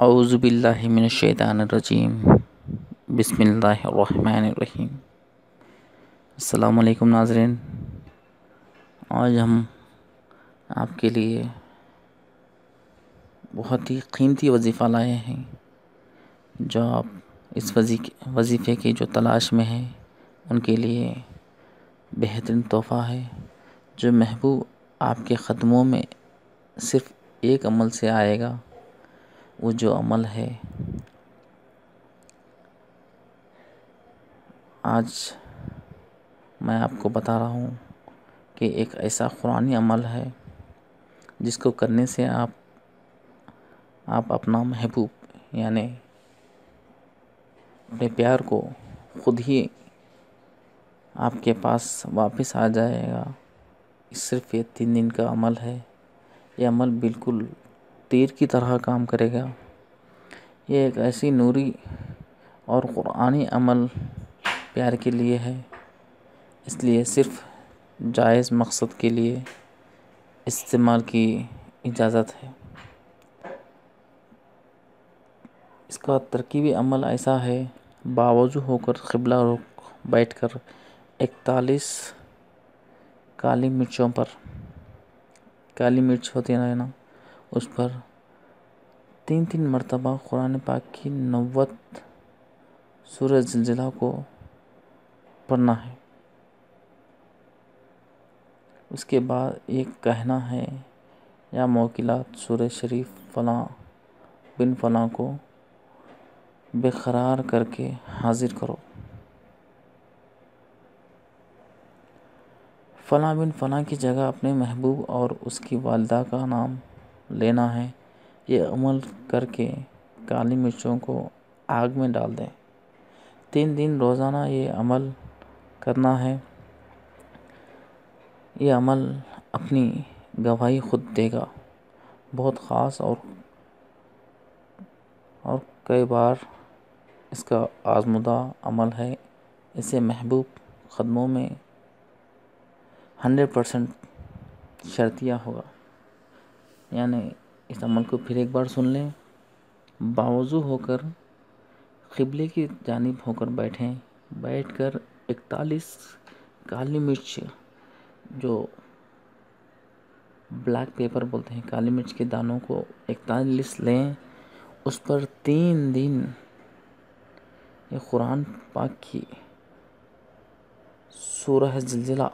اعوذ باللہ من الشیطان الرجیم، بسم اللہ الرحمن الرحیم۔ السلام علیکم ناظرین، آج ہم آپ کے لیے بہت ہی قیمتی وظیفہ لائے ہیں۔ جو آپ اس وظیفے کی جو تلاش میں ہیں ان کے لیے بہترین تحفہ ہے، جو محبوب آپ کے قدموں میں صرف ایک عمل سے آئے گا۔ وہ جو عمل ہے، آج میں آپ کو بتا رہا ہوں کہ ایک ایسا قرآنی عمل ہے جس کو کرنے سے آپ اپنا محبوب یعنی اپنے پیار کو خود ہی آپ کے پاس واپس آ جائے گا۔ صرف یہ 3 دن کا عمل ہے۔ یہ عمل بالکل تیر کی طرح کام کرے گا۔ یہ ایک ایسی نوری اور قرآنی عمل پیار کے لیے ہے، اس لیے صرف جائز مقصد کے لیے استعمال کی اجازت ہے۔ اس کا ترکیبی عمل ایسا ہے: باوضو ہو کر قبلہ رخ بیٹھ کر 41 کالی مرچوں پر، کالی مرچ ہوتی ہے نا، اس پر 3 مرتبہ قرآن پاک کی 90 سورہ زلزلہ کو پڑھنا ہے۔ اس کے بعد ایک کہنا ہے: یا موکلات سورہ شریف فلاں بن فلاں کو برقرار کر کے حاضر کرو۔ فلاں بن فلاں کی جگہ اپنے محبوب اور اس کی والدہ کا نام لینا ہے۔ یہ عمل کر کے کالی مرچوں کو آگ میں ڈال دیں۔ 3 دن روزانہ یہ عمل کرنا ہے۔ یہ عمل اپنی گواہی خود دے گا۔ بہت خاص اور کئی بار اس کا آزمودہ عمل ہے۔ اسے محبوب قدموں میں 100% شرطیہ ہوگا۔ یعنی اس عمل کو پھر ایک بار سن لیں: باوضو ہو کر قبلے کی جانب ہو کر بیٹھ کر 41 کالی مرچ، جو بلیک پیپر بولتے ہیں، کالی مرچ کے دانوں کو 41 لیں۔ اس پر 3 دن یہ قرآن پاک کی سورہ زلزلہ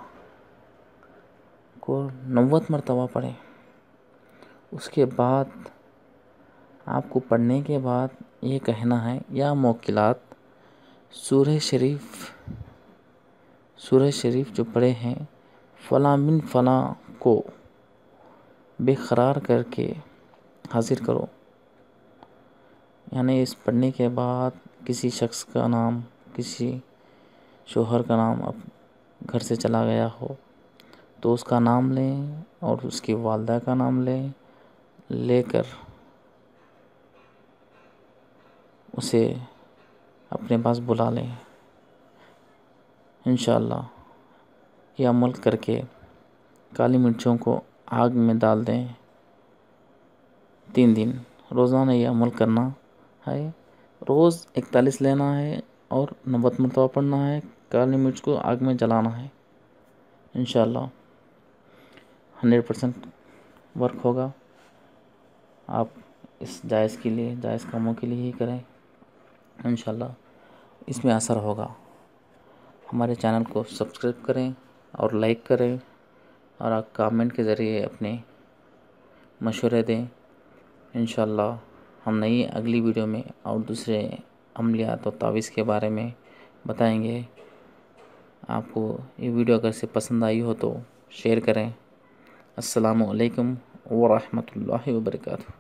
کو 90 مرتبہ پڑھیں۔ اس کے بعد آپ کو پڑھنے کے بعد یہ کہنا ہے: یا موکلات سورہ شریف جو پڑھے ہیں فلاں بن فلاں کو برقرار کر کے حاضر کرو۔ یعنی اس پڑھنے کے بعد کسی شخص کا نام، کسی شوہر کا نام اب گھر سے چلا گیا ہو تو اس کا نام لیں اور اس کی والدہ کا نام لے کر اسے اپنے پاس بلا لیں۔ انشاءاللہ یہ عمل کر کے کالی مرچوں کو آگ میں ڈال دیں۔ 3 دن روزانہ یہ عمل کرنا ہے۔ روز 41 لینا ہے اور 90 مرتبہ پڑھنا ہے۔ کالی مرچ کو آگ میں جلانا ہے۔ انشاءاللہ 100% ورک ہوگا۔ آپ اس جائز کاموں کے لیے ہی کریں، انشاءاللہ اس میں اثر ہوگا۔ ہمارے چینل کو سبسکرائب کریں اور لائک کریں، اور آپ کامنٹ کے ذریعے اپنے مشورے دیں۔ انشاءاللہ ہم نئی اگلی ویڈیو میں اور دوسرے عملیات اور تعویذ کے بارے میں بتائیں گے۔ آپ کو یہ ویڈیو اگر سے پسند آئی ہو تو شیئر کریں۔ السلام علیکم ورحمۃ اللہ وبرکاتہ۔